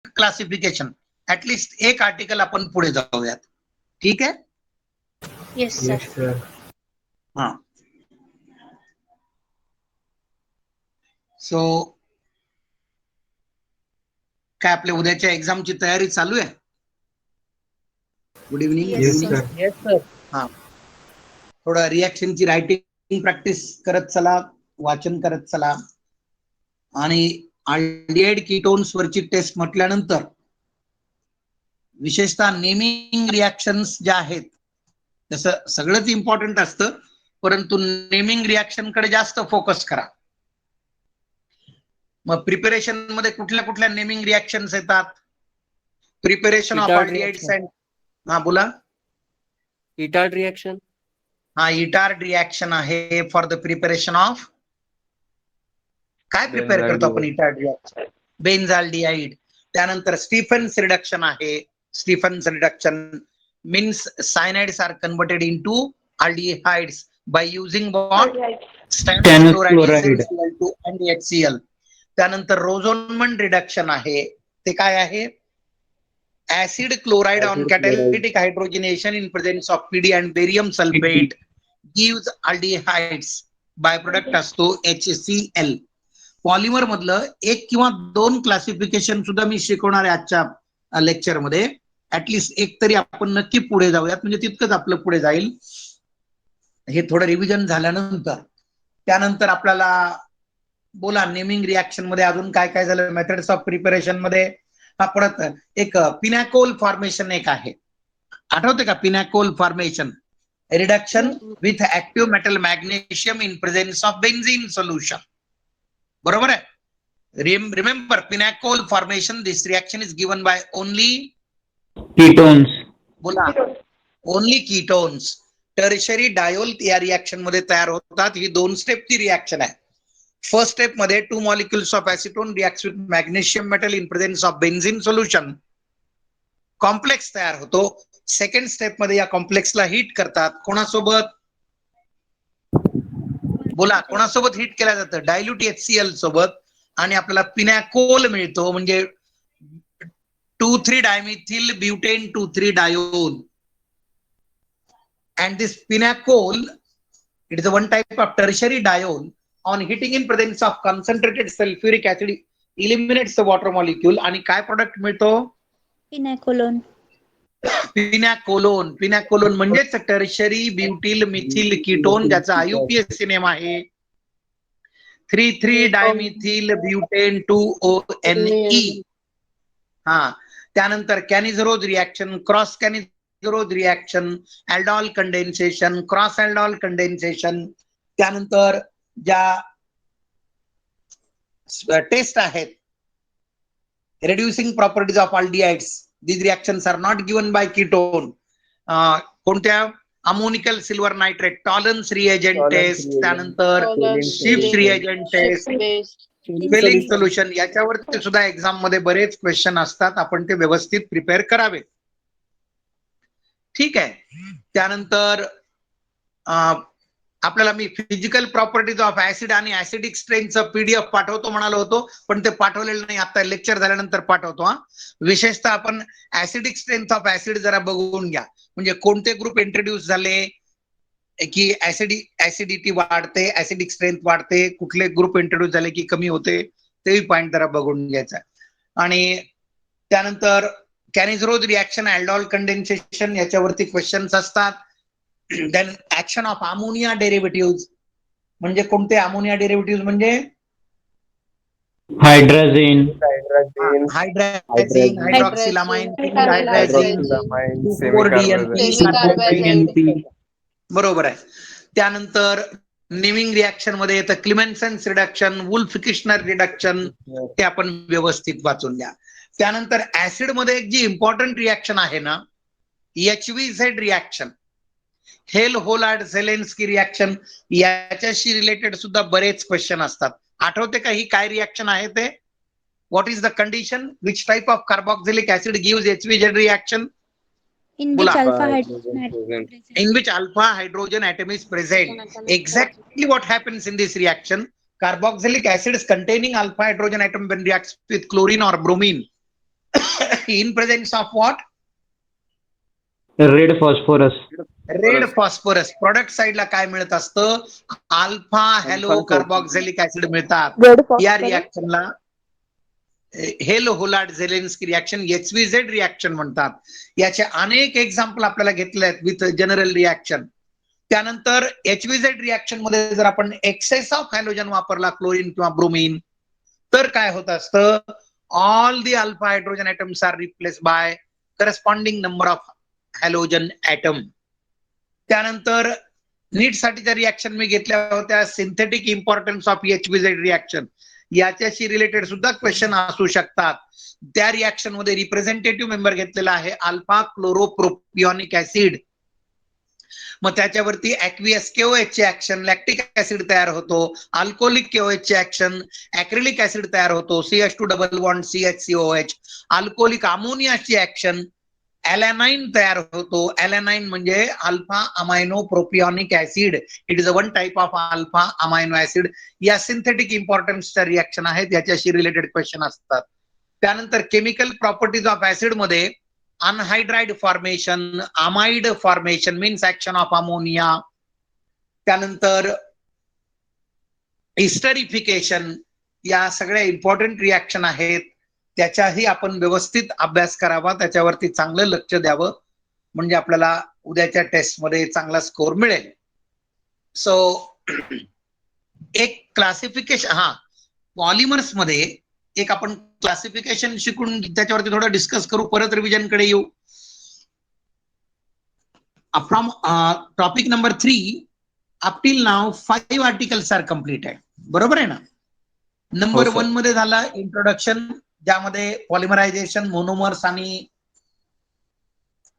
Classification, at least एक article आपण पुढे जाऊयात. ठीक आहे. Yes sir. हा. सो काय आपल्या उद्याच्या एक्झामची तयारी चालू आहे? Good evening. Yes, sir. Yes sir. हा, थोडं रिॲक्शनची रायटिंग प्रॅक्टिस करत चला, वाचन करत चला. आणि अल्डिहाइड कीटोन्स वरची टेस्ट म्हटल्यानंतर विशेषतः नेमिंग रिॲक्शन्स ज्या आहेत, तसं सगळंच इम्पॉर्टंट असतं, परंतु नेमिंग रिॲक्शन कडे जास्त फोकस करा. मग प्रिपरेशन मध्ये कुठल्या कुठल्या नेमिंग रिॲक्शन्स येतात? Preparation of Itard aldehydes reaction. And, हा बोला. Etard reaction. हा, इटार्ड रिॲक्शन आहे फॉर द प्रिपरेशन ऑफ, काय प्रिपेअर करतो आपण इटार्ड रिॲक्शन? बेन्झाल्डिहाइड. त्यानंतर स्टीफन्स रिडक्शन आहे. Stephens reduction means cyanides are converted into aldehydes by using what? Stannous chloride and HCl. त्यानंतर रोझोनमंड रिडक्शन आहे. ते काय आहे? Acid chloride on catalytic hydrogenation in presence of PD and barium sulphate gives aldehydes. By product असतो HCl. Polymer मधलं एक किंवा दोन क्लासिफिकेशन सुद्धा मी शिकवणार आहे आजच्या लेक्चर मध्ये. ऍटलिस्ट एक तरी आपण नक्की पुढे जाऊयात, म्हणजे तितकंच आपलं पुढे जाईल. हे थोडं रिव्हिजन झाल्यानंतर त्यानंतर आपल्याला बोला नेमिंग रिॲक्शन मध्ये अजून काय काय झालं मेथड्स ऑफ प्रिपरेशन मध्ये. हा, परत एक पिनॅकोल फॉर्मेशन एक आहे, आठवते का? Pinacol formation reduction with active metal magnesium in presence of benzene solution. बरोबर आहे. Remember pinacol formation, this reaction is given by only ketones. बोला, ओनली कीटोन्स. टर्शरी डायोल या रिॲक्शन मध्ये तयार होतात. ही दोन स्टेपची रिॲक्शन आहे. फर्स्ट स्टेप मध्ये 2 molecules of acetone reacts with magnesium metal in presence of benzene solution. Complex तयार होतो. सेकंड स्टेप मध्ये या कॉम्प्लेक्सला हीट करतात. कोणासोबत? बोला, कोणासोबत हीट केलं जातं? डायल्यूट HCl सोबत. आणि आपल्याला पिनॅकोल मिळतो, म्हणजे 2,3-dimethyl butane 2,3-diol. And this pinacol, it is a one type of tertiary diol. On heating in presence of concentrated sulfuric acid eliminates the water molecule. आणि काय प्रोडक्ट मिळतो? पिनॅकोलोन. पिनॅकोलोन. पिनॅकोलोन म्हणजेच tertiary butyl methyl ketone, ज्याचा IUPAC name आहे 3,3-dimethyl butane 2ONe. हा, त्यानंतर Cannizzaro's reaction, cross Cannizzaro's reaction, aldol condensation, cross aldol condensation. त्यानंतर ज्या टेस्ट आहेत reducing properties of aldehydes, these reactions are not given by ketone. कोणत्या? Ammoniacal silver nitrate, Tollens reagent test, त्यानंतर Schiff's reagent test, Fehling solution. याच्यावरती सुद्धा exam मध्ये बरेच question असतात, आपण ते व्यवस्थित प्रिपेअर करावे. ठीक आहे. त्यानंतर आपल्याला मी फिजिकल प्रॉपर्टीज ऑफ ऍसिड आणि ऍसिडिक स्ट्रेनचं PDF पाठवतो म्हणालो होतो, पण ते पाठवलेलं नाही. आता लेक्चर झाल्यानंतर पाठवतो. हा, विशेषतः आपण ऍसिडिक स्ट्रेंथ ऑफ ऍसिड जरा बघून घ्या. म्हणजे कोणते ग्रुप इंट्रोड्यूस झाले की ऍसिडिटी वाढते, ऍसिडिक स्ट्रेंथ वाढते, कुठले ग्रुप इंट्रोड्यूस झाले की कमी होते, तेही पॉईंट जरा बघून घ्यायचा. आणि त्यानंतर कॅनिझरोज रिॲक्शन, अल्डॉल कंडेन्सेशन, याच्यावरती क्वेश्चन्स असतात. Then action of ammonia derivative, म्हणजे कोणते अमोनिया डेरिव्हेटिव्ह? म्हणजे hydrogen, hydrazine, hydroxylamine, hydrazine, 2,4-DNP. बरोबर आहे. त्यानंतर नेमिंग रिॲक्शन मध्ये येतं Clemmensen's reduction, Wolff Kishner reduction, ते आपण व्यवस्थित वाचून घ्या. त्यानंतर ऍसिड मध्ये एक जी इम्पॉर्टंट रिॲक्शन आहे ना, HVZ रिॲक्शन, हेल होलार्ड झेलेन्स्की रिॲक्शन, याच्याशी रिलेटेड सुद्धा बरेच क्वेश्चन असतात. आठवते का ही काय रिॲक्शन आहे ते? What is the condition? Which type of carboxylic acid gives HVZ reaction? In which alpha hydrogen atom is present. In which alpha hydrogen atom is present. Exactly what happens in this reaction? Carboxylic acids containing alpha hydrogen atom when reacts with chlorine or bromine, in presence of what? Red phosphorus. Red phosphorus. Product साइडला काय मिळत असतं? Alpha hello carboxylic acid मिळतात. या रिॲक्शनला Hell Volhard Zelinsky reaction, HVZ reaction म्हणतात. याचे अनेक एक्झाम्पल आपल्याला घेतले आहेत विथ जनरल रिॲक्शन. त्यानंतर HVZ रिॲक्शन मध्ये जर आपण एक्सेस ऑफ हॅलोजन वापरला, क्लोरीन किंवा ब्रोमीन, तर काय होत असतं? All the alpha hydrogen atoms are replace by corresponding number of halogen atom. त्यानंतर नीट साठीच्या रिॲक्शन मी घेतल्या होत्या, synthetic importance of HVZ reaction, याच्याशी रिलेटेड सुद्धा क्वेश्चन असू शकतात. त्या रिॲक्शन मध्ये रिप्रेझेंटेटिव्ह मेंबर घेतलेला आहे अल्फा क्लोरोप्रोपिऑनिक ऍसिड. मग त्याच्यावरती ऍक्वियस KOH ची ऍक्शन, लॅक्टिक ऍसिड तयार होतो. अल्कोहोलिक KOH ची ऍक्शन, ऍक्रिलिक ऍसिड तयार होतो, CH2 double bond CHCOH. Alcoholic अमोनियाची ऍक्शन, ॲलॅनाइन तयार होतो. ॲलॅनाइन म्हणजे alpha amino propionic acid. It is a one type of alpha amino acid. या सिंथेटिक इम्पॉर्टन्सच्या रिॲक्शन आहेत, याच्याशी रिलेटेड क्वेश्चन असतात. त्यानंतर केमिकल प्रॉपर्टीज ऑफ ऍसिड मध्ये anhydride formation, amide formation means action of ammonia. त्यानंतर इस्टरिफिकेशन, या सगळ्या इम्पॉर्टंट रिॲक्शन आहेत. त्याच्याही आपण व्यवस्थित अभ्यास करावा, त्याच्यावरती चांगलं लक्ष द्यावं, म्हणजे आपल्याला उद्याच्या टेस्टमध्ये चांगला स्कोर मिळेल. सो एक क्लासिफिकेशन, पॉलिमर्स मध्ये एक आपण क्लासिफिकेशन शिकून त्याच्यावरती थोडं डिस्कस करू, परत रिव्हिजन कडे येऊ. From topic number 3 up till now 5 articles are completed. बरोबर आहे ना? नंबर 1 मध्ये झाला इंट्रोडक्शन, ज्यामध्ये पॉलिमरायझेशन, मोनोमर्स आणि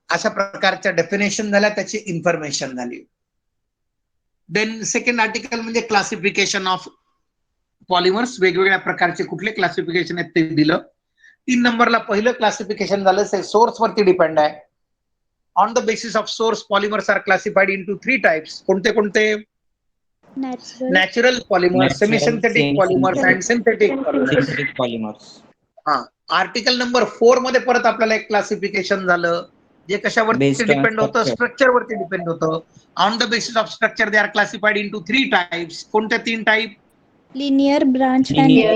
अशा प्रकारच्या डेफिनेशन झाल्या, त्याची इन्फॉर्मेशन झाली. देन सेकंड आर्टिकल म्हणजे क्लासिफिकेशन ऑफ पॉलिमर्स, वेगवेगळ्या प्रकारचे कुठले क्लासिफिकेशन आहेत ते दिलं. 3 नंबरला पहिलं क्लासिफिकेशन झालं, सोर्स वरती डिपेंड आहे. On the basis of source polymers are classified into 3 types. कोणते कोणते? Natural polymers, semi synthetic polymers and synthetic polymers. Article number 4 मध्ये परत आपल्याला एक क्लासिफिकेशन झालं, जे कशावरती Based on डिपेंड होतं? structure. स्ट्रक्चर वरती डिपेंड होतं. On the basis of structure they are classified into 3 types. कोणत्या 3 टाइप? linear branch Linear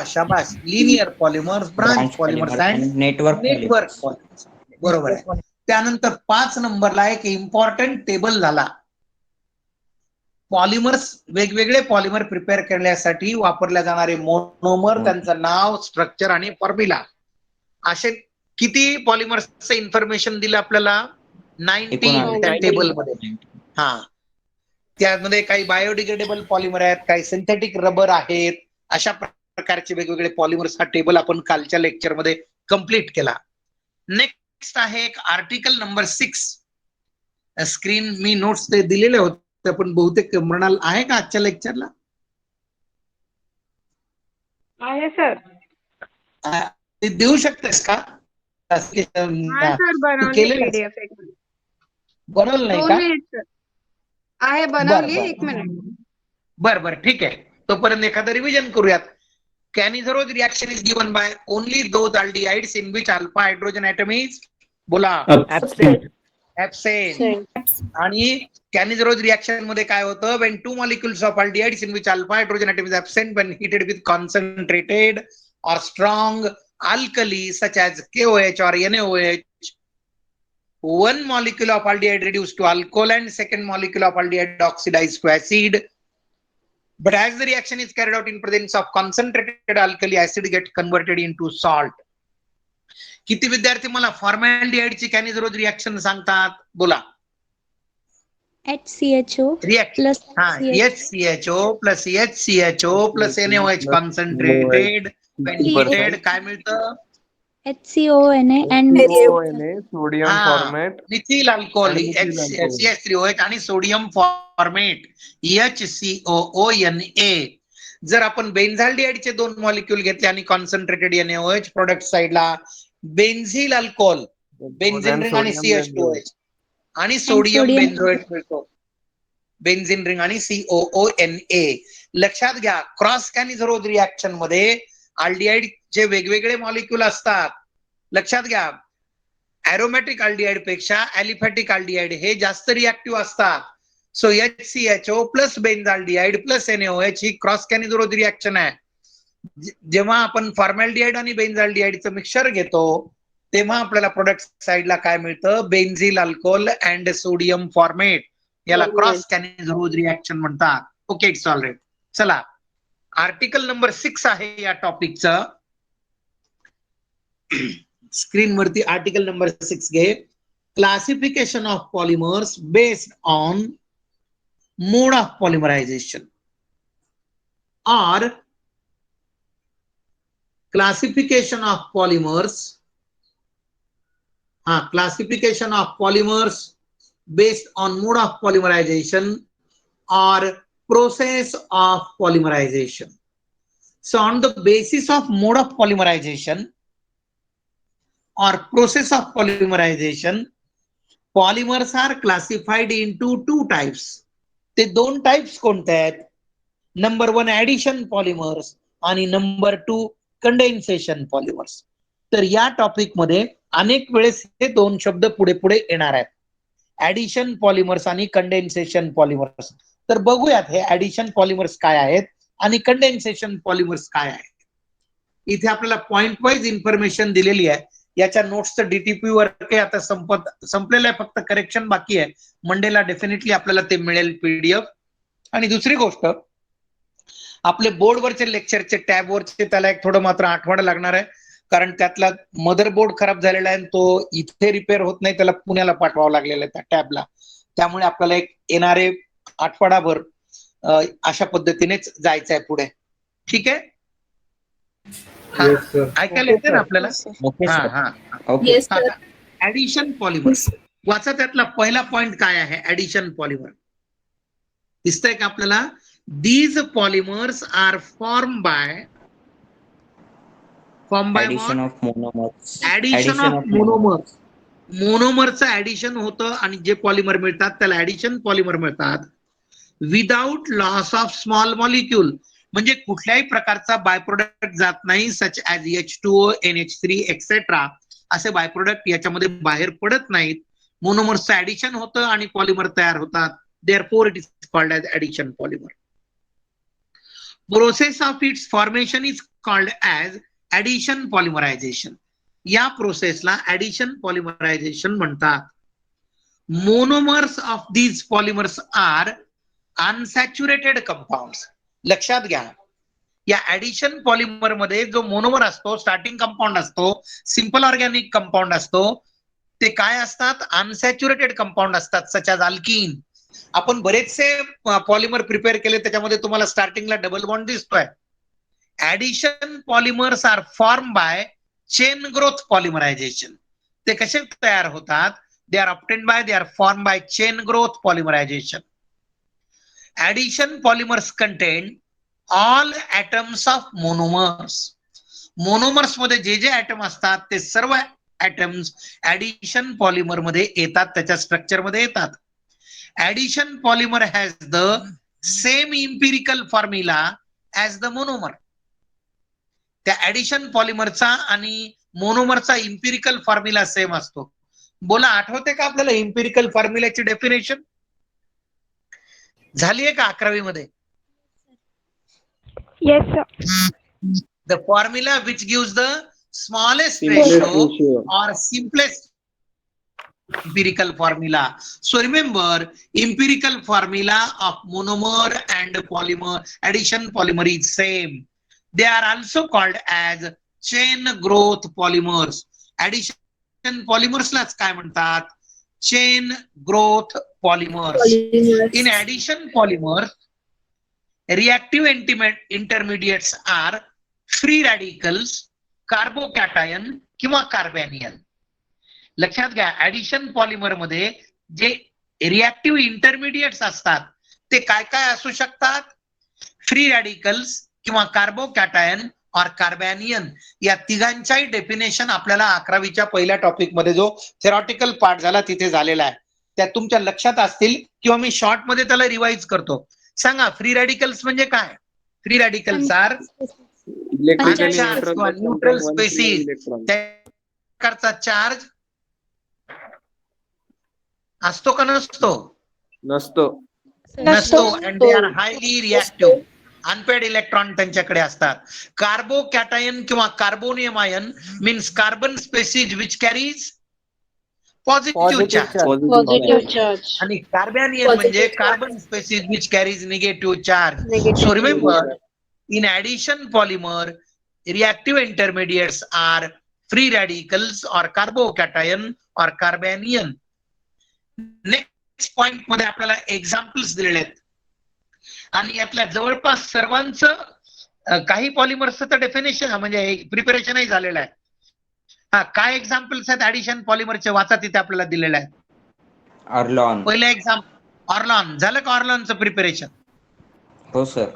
शाबास. Linear polymers, branch polymers and and network network polymers. Polymers. बरोबर आहे. त्यानंतर 5 नंबरला एक इम्पॉर्टंट टेबल झाला, पॉलिमर्स, वेगवेगळे पॉलिमर प्रिपेअर करण्यासाठी वापरल्या जाणारे मोनोमर, त्यांचं नाव, स्ट्रक्चर आणि फॉर्म्युला. असे किती पॉलिमर्सचं इन्फॉर्मेशन दिलं आपल्याला? 19 त्या टेबल मध्ये. त्यामध्ये काही बायोडिग्रेडेबल पॉलिमर आहेत, काही सिंथेटिक रबर आहेत. अशा प्रकारचे वेगवेगळे पॉलिमर्स हा टेबल आपण कालच्या लेक्चरमध्ये कंप्लीट केला. नेक्स्ट आहे एक आर्टिकल नंबर 6. स्क्रीन मी नोट्स ते दिलेले होते, पण बहुतेक मृणाल आहे का आजच्या लेक्चरला? आहे सर. ते देऊ शकतेस का? बनवलं नाही का? आहे, बनवली. 1 मिनिट. बर ठीक आहे. तोपर्यंत एखादं रिव्हिजन करूयात. Cannizzaro's reaction is given by only those aldehydes in which alpha hydrogen atom is, बोला, ऍब्सेंट. आणि कॅनिझरोज रिॲक्शन मध्ये काय होतं? When 2 molecules of aldehydes in which alpha hydrogen atom is absent when heated with concentrated or strong alkali such as KOH or NaOH, one molecule of aldehyde reduced to alcohol and second molecule of aldehyde oxidized to acid. But as the reaction is carried out in presence of concentrated alkali, acid get converted into salt. किती विद्यार्थी मला फॉर्मॅल्डिहाइड ची कॅनिझरोज reaction सांगतात? बोला. HCHO reaction HCHO plus HCHO plus NaOH concentrated when heated काय मिळतं? HCONA and sodium format, methyl alcohol CH3OH आणि sodium format HCOONA. जर आपण बेन्झाल्डिहाइडचे 2 मॉलिक्यूल घेतले आणि कॉन्सन्ट्रेटेड NaOH, प्रोडक्ट साइडला बेन्झिल अल्कोहोल, बेन्झिन रिंग आणि CH2OH आणि सोडियम बेन्झोएट मिळतो, बेन्झिन रिंग आणि COONA. लक्षात घ्या, क्रॉस कॅनिझरोज रिॲक्शन मध्ये अल्डिहाइड जे वेगवेगळे मॉलिक्यूल असतात, लक्षात घ्या, ॲरोमॅटिक अल्डिहाइड पेक्षा ॲलिफॅटिक अल्डिहाइड हे जास्त रिॲक्टिव्ह असतात. So HCHO plus benzaldehyde plus NaOH ही क्रॉस कॅनिझोरोज रिॲक्शन आहे. जेव्हा आपण फॉर्मॅल्डिहाइड आणि बेन्झाल्डिहाइडचं मिक्सचर घेतो तेव्हा आपल्याला प्रोडक्ट साइडला काय मिळतं, benzyl alcohol and sodium formate. याला क्रॉस कॅनिझोरोज रिॲक्शन म्हणतात. Okay, it's all right. चला, आर्टिकल नंबर 6 आहे या टॉपिकचं. स्क्रीन वरती आर्टिकल नंबर 6 घे. Classification of polymers based on mode of polymerization और classification of polymers, classification of polymers based on mode of polymerization or process of polymerization. So on the basis of mode of polymerization or process of polymerization, polymers are classified into two types. ते दोन types कोणते आहेत? Number 1 addition polymers आणि number 2 condensation polymers. तर या topic मध्ये अनेक वेळेस हे दोन शब्द पुढे पुढे येणार आहेत, ऍडिशन पॉलिमर्स आणि कंडेन्सेशन पॉलिमर्स. तर बघूयात हे ऍडिशन पॉलिमर्स काय आहेत आणि कंडेन्सेशन पॉलिमर्स काय आहेत. इथे आपल्याला पॉइंट वाईज इन्फॉर्मेशन दिलेली आहे. याच्या नोट्सचं DTP वर काही आता संपलेलं आहे, फक्त करेक्शन बाकी आहे. मंडेला डेफिनेटली आपल्याला ते मिळेल PDF. आणि दुसरी गोष्ट, आपले बोर्डवरचे लेक्चरचे टॅबवरचे त्याला एक थोडं मात्र आठवडा लागणार आहे, कारण त्यातला मदरबोर्ड खराब झालेला आहे, तो इथे रिपेअर होत नाही, त्याला पुण्याला पाठवावं लागलेलं आहे त्या टॅबला. त्यामुळे आपल्याला एक येणारे आठवडाभर अशा पद्धतीनेच जायचं आहे पुढे. ठीक आहे, ऐकायला येते ना आपल्याला? ऍडिशन पॉलिमर वाचा. त्यातला पहिला पॉइंट काय आहे? ऍडिशन पॉलिमर दिसतंय का आपल्याला? These polymers are formed by addition of monomers. addition of monomers. मोनोमरचं ऍडिशन होतं आणि जे पॉलिमर मिळतात त्याला ऍडिशन पॉलिमर मिळतात. Without loss of small molecule, म्हणजे कुठल्याही प्रकारचा बाय प्रोडक्ट जात नाही, such as H2O, NH3 etcetera. असे बाय प्रोडक्ट याच्यामध्ये बाहेर पडत नाहीत. मोनोमर्सचं ऍडिशन होतं आणि पॉलिमर तयार होतात. Therefore it is called as addition polymer. Process of its formation is called as addition polymerization. या प्रोसेसला ऍडिशन पॉलिमरायझेशन म्हणतात. Monomers of these polymers are unsaturated compounds. लक्षात घ्या, या ऍडिशन पॉलिमर मध्ये जो मोनोमर असतो, स्टार्टिंग कंपाऊंड असतो, सिंपल ऑर्गॅनिक कंपाऊंड असतो, ते काय असतात? अनसॅच्युरेटेड कंपाऊंड असतात, सच ॲज अल्कीन. आपण बरेचसे पॉलिमर प्रिपेअर केले, त्याच्यामध्ये तुम्हाला स्टार्टिंगला डबल बॉन्ड दिसतोय. Addition polymers are form by chain growth polymerization. ते कसे तयार होतात? They are form by chain growth polymerization. Addition polymers contain all atoms of monomers. Monomers मध्ये जे जे ऍटम असतात ते सर्व ऍटम्स ऍडिशन पॉलिमर मध्ये येतात, त्याच्या स्ट्रक्चर मध्ये येतात. Addition polymer has the same empirical formula as the monomer. त्या ऍडिशन पॉलिमरचा आणि मोनोमरचा इम्पिरिकल फॉर्म्युला सेम असतो. बोला, आठवते का आपल्याला इम्पिरिकल फॉर्म्युलाची डेफिनेशन? झालीये का 11वी मध्ये? Yes, sir. The formula which gives the smallest ratio or simplest empirical formula. So remember, empirical formula of monomer and polymer, addition polymer is same. They are also called as chain growth polymers. Addition polymers लाच काय म्हणतात? Chain growth polymers. In addition polymers, reactive intermediates are free radicals, carbocation किंवा कार्बॅनियन. लक्षात घ्या, addition polymer मध्ये जे reactive इंटरमिडिएट्स असतात ते काय काय असू शकतात? फ्री रॅडिकल्स किंवा कार्बोकॅटायन और कार्बॅनियन. या तिघांच्याही डेफिनेशन आपल्याला 11वीच्या पहिल्या टॉपिक मध्ये जो थेरॉटिकल पार्ट झाला तिथे झालेला आहे, त्या तुमच्या लक्षात असतील किंवा मी शॉर्ट मध्ये त्याला रिवाइज करतो. सांगा, फ्री रॅडिकल्स म्हणजे काय? Free radicals are Electrically Uncharged neutral किंवा that neutral contain 1 species electron. त्या प्रकारचा चार्ज असतो का नसतो? नसतो. नसतो. And they are highly reactive. Unpaired electron त्यांच्याकडे असतात. कार्बो कॅटायन किंवा carbonium ion means carbon species which carries positive charge. Positive charge. आणि कार्बॅनियन म्हणजे carbon species which carries negative charge. So remember, in addition polymer reactive intermediates are free radicals or carbocation or carbanion. Next point मध्ये आपल्याला examples दिलेले आहेत आणि यातल्या जवळपास सर्वांचं काही पॉलिमर्सचं तर डेफिनेशन म्हणजे प्रिपरेशनही झालेलं आहे. हा, काय एक्झाम्पल्स आहेत ऍडिशन पॉलिमरचे वाचा तिथे आपल्याला दिलेलं आहे. Arlon. पहिलं एक्झाम्पल ऑर्लॉन. झालं का ऑर्लॉनचं प्रिपरेशन? हो सर.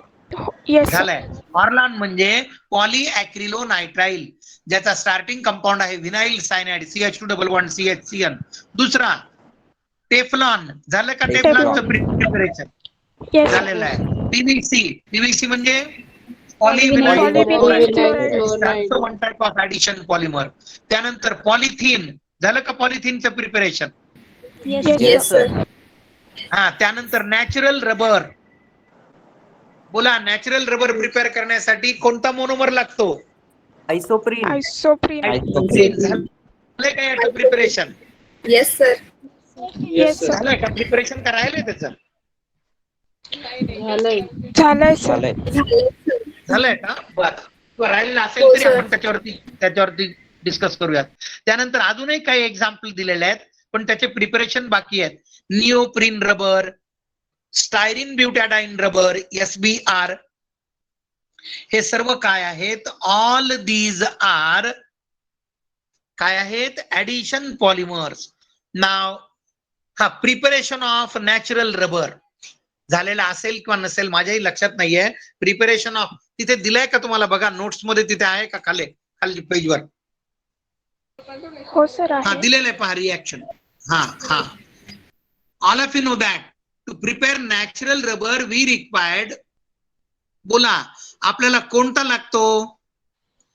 झालंय. ऑर्लॉन म्हणजे पॉलीॲक्रिलोनायट्राइल, ज्याचा स्टार्टिंग कंपाऊंड आहे विनाइल सायनाइड CH2 दुसरा टेफ्लॉन. झालं का टेफ्लॉनचं प्रिपरेशन? झालेलं आहे. पीव्हीसी म्हणजे polyvinyl one type of addition polymer. त्यानंतर पॉलिथिन. झालं का पॉलिथिनचं प्रिपरेशन? Yes sir. हा, त्यानंतर नॅचरल रबर. बोला, नॅचरल रबर प्रिपेअर करण्यासाठी कोणता मोनोमर लागतो? आयसोप्रीन. झालंय का याचं प्रिपरेशन? Yes, sir. झालंय का प्रिपरेशन करायला त्याचं? झालंय. झालंय का? बरं, राहिलेलं असेल तरी आपण त्याच्यावरती डिस्कस करूयात. त्यानंतर अजूनही काही एक्झाम्पल दिलेले आहेत पण त्याचे प्रिपरेशन बाकी आहेत. निओप्रीन रबर, स्टायरीन ब्युटॅडाईन रबर, SBR, हे सर्व काय आहेत? ऑल दीज आर काय आहेत? Addition polymers. नाव हा, प्रिपरेशन ऑफ नॅचरल रबर झालेला असेल किंवा नसेल माझ्याही लक्षात नाहीये. प्रिपरेशन ऑफ तिथे दिलंय का तुम्हाला? बघा नोट्स मध्ये तिथे आहे का? खाली पेजवर? हो सर हा, दिलेलं आहे पहा, रिएक्शन. हा, all of you know that to prepare natural rubber we required. बोला, आपल्याला कोणता लागतो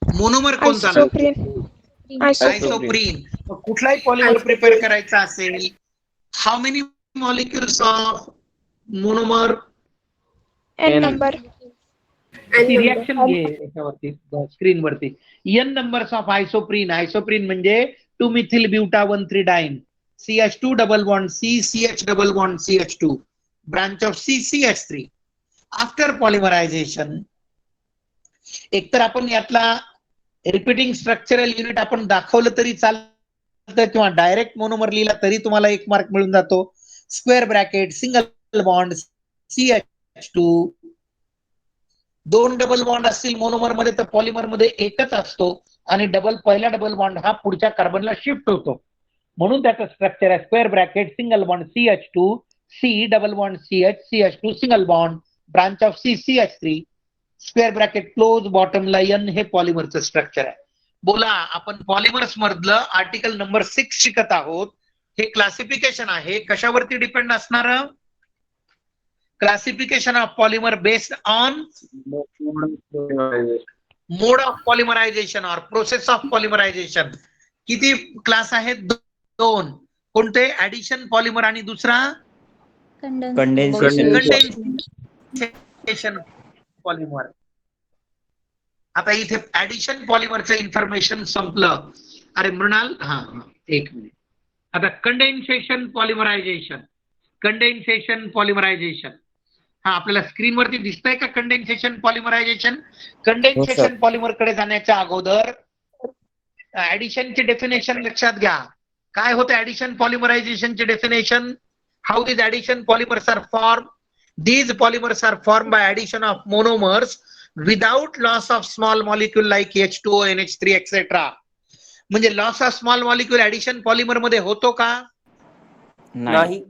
मोनोमर? कोणता लागतो? आयसोप्रीन. कुठलाही पॉलिमर प्रिपेअर करायचा असेल, how many molecules of monomer? N number. Reaction घे याच्यावरती स्क्रीन वरती. N numbers of isoprene. Isoprene म्हणजे 2-methyl butane CH2 double bond C CH double bond CH2 branch of C CH3. After polymerization एकतर आपण यातला repeating structural unit आपण दाखवलं तरी चालतं किंवा डायरेक्ट मोनोमर लिहिला तरी तुम्हाला 1 मार्क मिळून जातो. Square bracket, single bond CH2. 2 double bond असतील मोनोमर मध्ये तर पॉलिमर मध्ये एकच असतो आणि पहिला डबल बॉन्ड हा पुढच्या कार्बनला शिफ्ट होतो, म्हणून त्याचं स्ट्रक्चर आहे square bracket, single bond CH2 C double bond CH2 single bond branch of C CH3 square bracket close बॉटमला N हे पॉलिमरचं स्ट्रक्चर आहे. बोला, आपण पॉलिमर्स मधलं आर्टिकल नंबर 6 शिकत आहोत. हे क्लासिफिकेशन आहे. कशावरती डिपेंड असणार? Classification of polymer based on mode of polymerization और प्रोसेस ऑफ पॉलिमरायझेशन. किती क्लास आहेत? 2. कोणते? ऍडिशन पॉलिमर आणि दुसरा कंडेन्सेशन पॉलिमर. आता इथे ऍडिशन पॉलिमरचं इन्फॉर्मेशन संपलं. अरे मृणाल, हा, एक मिनिट. आता कंडेन्सेशन पॉलिमरायझेशन हा, आपल्याला स्क्रीनवरती दिसतंय का? कंडेन्सेशन पॉलिमर कडे जाण्याच्या अगोदर ऍडिशनची डेफिनेशन लक्षात घ्या. काय होतं ऍडिशन पॉलिमरायझेशनची definition? How these addition polymers are form? These polymers are formed by addition of monomers without loss of small molecule like H2O, NH3, etc. म्हणजे loss of small molecule addition polymer मध्ये होतो का? नाही.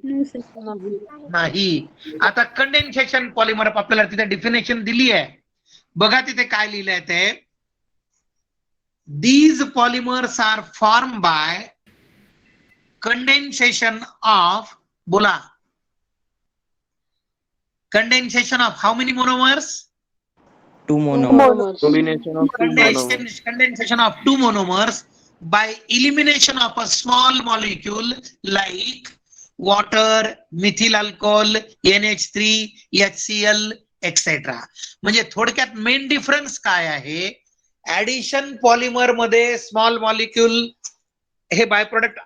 नाही. आता condensation polymer आपल्याला तिथे definition दिली आहे. बघा तिथे काय लिहिलंय ते. These polymers are formed by condensation of, बोला, condensation of how many monomers? 2 monomers. Combination of two monomers. Condensation of two monomers by elimination of a small molecule like water, methyl alcohol, NH3, HCl, etc. म्हणजे थोडक्यात main difference काय आहे? Addition polymer मध्ये small molecule हे by product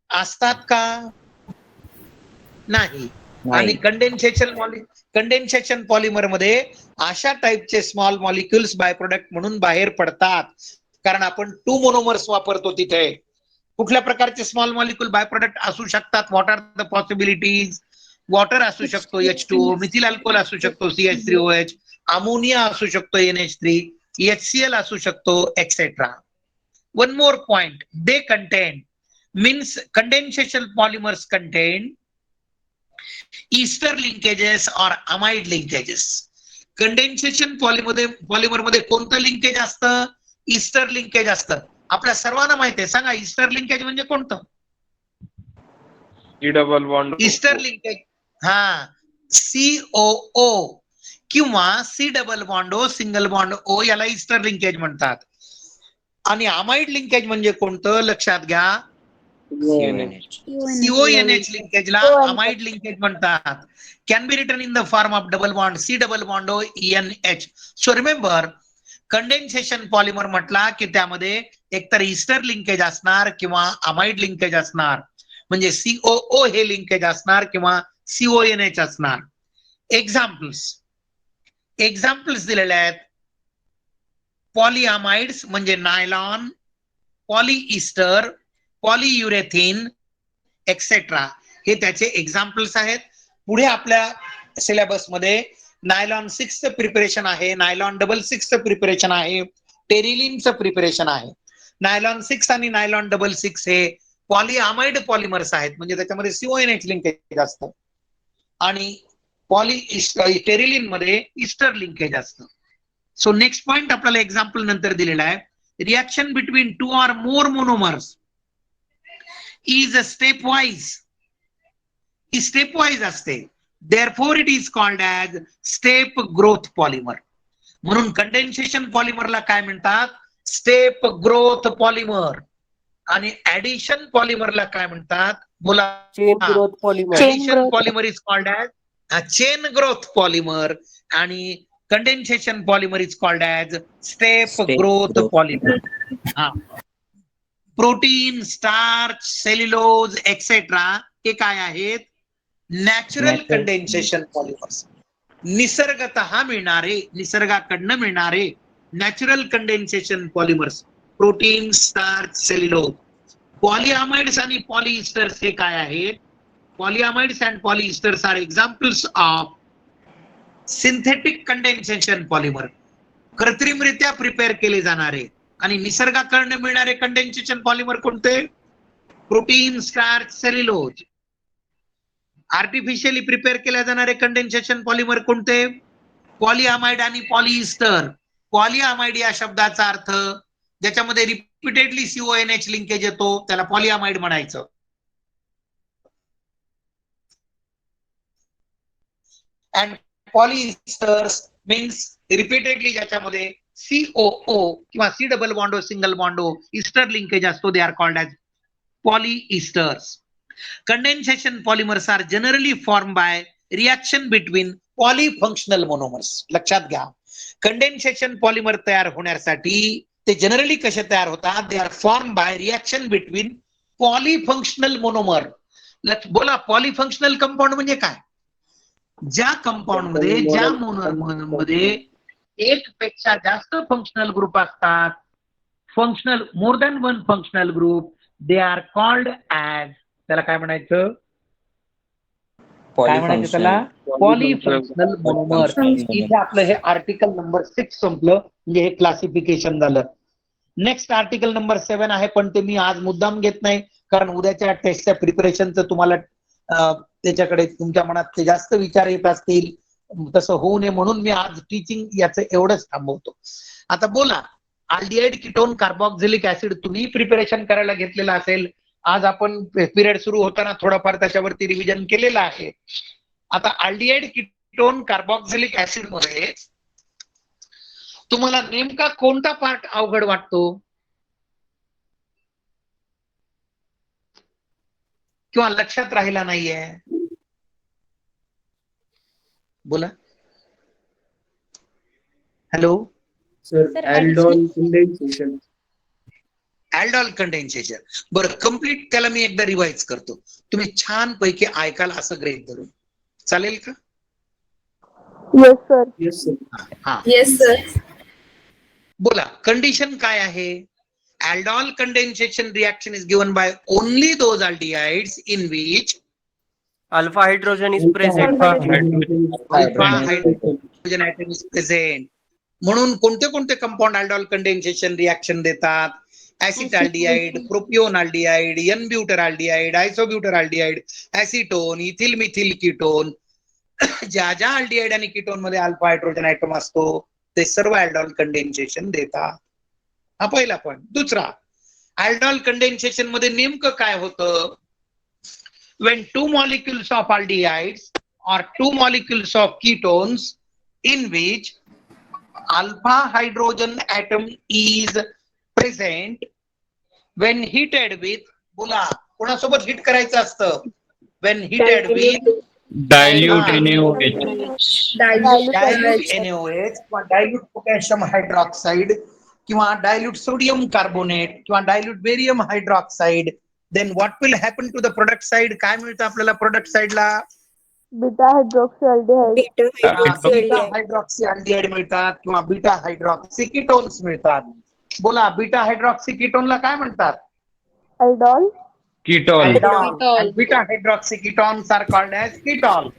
असतात का? नाही. आणि कंडेन्सेशन पॉलिमर मध्ये अशा टाईपचे स्मॉल मॉलिक्युल्स बाय प्रोडक्ट म्हणून बाहेर पडतात, कारण आपण 2 मोनोमर्स वापरतो तिथे. कुठल्या प्रकारचे स्मॉल मॉलिक्युल बाय प्रोडक्ट असू शकतात? What are the possibilities? Water असू शकतो H2O, मिथिल अल्कोहोल असू शकतो CH3OH, अमोनिया असू शकतो NH3, HCl असू शकतो etcetera. One more point, they contain means condensation polymers contain ester linkages or amide linkages. Condensation polymer मध्ये कोणतं लिंकेज असतं? ईस्टर लिंकेज असतं. आपल्या सर्वांना माहिती आहे, सांगा ईस्टर लिंकेज म्हणजे कोणतं? Double bond. ईस्टर लिंकेज हा COO किंवा C double bond O, single bond O, याला ईस्टर लिंकेज म्हणतात. आणि अमाइड लिंकेज म्हणजे कोणतं? लक्षात घ्या, CONH लिंकेजला अमाइड लिंकेज म्हणतात. Can be written in the form of double bond C double bond O ENH. So remember, condensation polymer म्हटला की त्यामध्ये एकतर ईस्टर लिंकेज असणार किंवा अमाइड लिंकेज असणार, म्हणजे COO हे लिंकेज असणार किंवा CONH असणार. एक्झाम्पल्स दिलेले आहेत. पॉलिअमाइड्स म्हणजे नायलॉन, पॉलिइस्टर, पॉलियुरेथिन एक्सेट्रा, हे त्याचे एक्झाम्पल्स आहेत. पुढे आपल्या सिलेबस मध्ये नायलॉन 6चं प्रिपरेशन आहे, नायलॉन 66चं प्रिपरेशन आहे, टेरिलिनचं प्रिपरेशन आहे. नायलॉन 6 आणि नायलॉन 66 हे पॉलिअमाइड पॉलिमर्स आहेत, म्हणजे त्याच्यामध्ये CONH लिंकेज असतं आणि टेरिलिन मध्ये ईस्टर लिंकेज असतं. सो नेक्स्ट पॉइंट आपल्याला एक्झाम्पल नंतर दिलेला आहे. Reaction between 2 or more monomers is a stepwise असते. Therefore it is called as step growth polymer. म्हणून कंडेन्सेशन पॉलिमरला काय म्हणतात? Step growth polymer. आणि ऍडिशन पॉलिमरला काय म्हणतात? बोला. Chain growth polymer. Addition polymer is called as chain growth polymer आणि condensation polymer is called as step growth polymer. हा, प्रोटीन, स्टार्च, सेल्युलोज एक्सेट्रा हे काय आहेत? Natural condensation polymers. निसर्गाकडनं मिळणारे natural condensation polymers, protein, starch, cellulose. Polyamides आणि polyesters हे काय आहेत? Polyamides and polyesters are examples of synthetic condensation polymer. कृत्रिमरित्या प्रिपेअर केले जाणारे आणि निसर्गाकडनं मिळणारे कंडेन्सेशन पॉलिमर कोणते? Protein, starch, cellulose. Artificially prepare केले जाणारे कंडेन्सेशन पॉलिमर कोणते? पॉलिअमाइड आणि पॉलिइस्टर. पॉलिअमाइड या शब्दाचा अर्थ ज्याच्यामध्ये रिपीटेडली CONH लिंकेज येतो त्याला पॉलिअमाइड म्हणायचं. अँड पॉलिइस्टर्स मीन्स रिपीटेडली ज्याच्यामध्ये COO किंवा C double bond O, single bond O, ester linkage असतो. They are called as polyesters. Condensation polymers are generally formed by reaction between polyfunctional monomers. लक्षात घ्या, condensation polymer तयार होण्यासाठी ते generally कसे तयार होतात? They are form by reaction between पॉलिफंक्शनल monomer. बोला, पॉलिफंक्शनल कंपाऊंड म्हणजे काय? ज्या कंपाऊंड मध्ये, ज्या मोनोमर मध्ये एक पेक्षा जास्त फंक्शनल ग्रुप असतात, functional more than one functional group, they are called as, त्याला काय म्हणायचं? काय म्हणायचं त्याला? पॉलिफंक्शनल मोनोमर. इथे आपलं हे आर्टिकल नंबर 6 संपलं, म्हणजे हे क्लासिफिकेशन झालं. नेक्स्ट आर्टिकल नंबर 7 आहे, पण ते मी आज मुद्दाम घेत नाही, कारण उद्याच्या टेस्टच्या प्रिपरेशनचं तुम्हाला त्याच्याकडे तुमच्या मनात ते जास्त विचार येत असतील, तसं होऊ नये म्हणून मी आज टीचिंग याचं एवढंच थांबवतो. आता बोला, अल्डिहाइड कीटोन कार्बोक्सिलिक ऍसिड तुम्ही प्रिपरेशन करायला घेतलेलं असेल. आज आपण पिरियड सुरू होताना थोडाफार त्याच्यावरती रिव्हिजन केलेलं आहे. आता अल्डिहाइड कीटोन कार्बोक्सिलिक ऍसिड मध्ये तुम्हाला नेमका कोणता पार्ट अवघड वाटतो किंवा लक्षात राहिला नाहीये? बोला. Hello. Sir aldol aldol condensation. बरं, कम्प्लीट त्याला मी एकदा रिवाइज करतो, तुम्ही छान पैकी ऐकाल असं गृहीत धरून. चालेल का? Yes sir. हा, येस सर. बोला. कंडिशन काय आहे? aldol condensation reaction is given by only those aldehydes in which Alpha hydrogen is present. alpha hydrogen atom is present. म्हणून कोणते कोणते कंपाऊंड aldol condensation reaction देतात? ऍसिटाल्डिहाइड, प्रोपिओनल्डिहाइड, एन ब्युटरल्डिहाइड, आयसोब्युटरल्डिहाइड, ऍसिटोन, इथिल मिथिल कीटोन. ज्या ज्या aldehyde आणि कीटोन मध्ये अल्फा हायड्रोजन ऍटम असतो ते सर्व aldol कंडेन्सेशन देतात. हा पहिला पॉइंट. दुसरा, aldol कंडेन्सेशन मध्ये नेमकं काय होतं? when two molecules of aldehydes or two molecules of ketones in which alpha hydrogen atom is present, when heated with, बोला कोणासोबत हिट करायचं असतं? when heated with dilute NaOH. dilute NaOH किंवा dilute potassium hydroxide किंवा dilute sodium carbonate किंवा dilute barium hydroxide, then what will happen to the product side? काय मिळतं आपल्याला प्रोडक्ट साइडला? Beta hydroxy aldehyde beta hydroxy aldehyde मिळतात किंवा beta hydroxy ketones मिळतात. बोला, बीटा हायड्रॉक्सी कीटोनला काय म्हणतात? Aldol Ketol. And beta hydroxy ketones are called as ketol.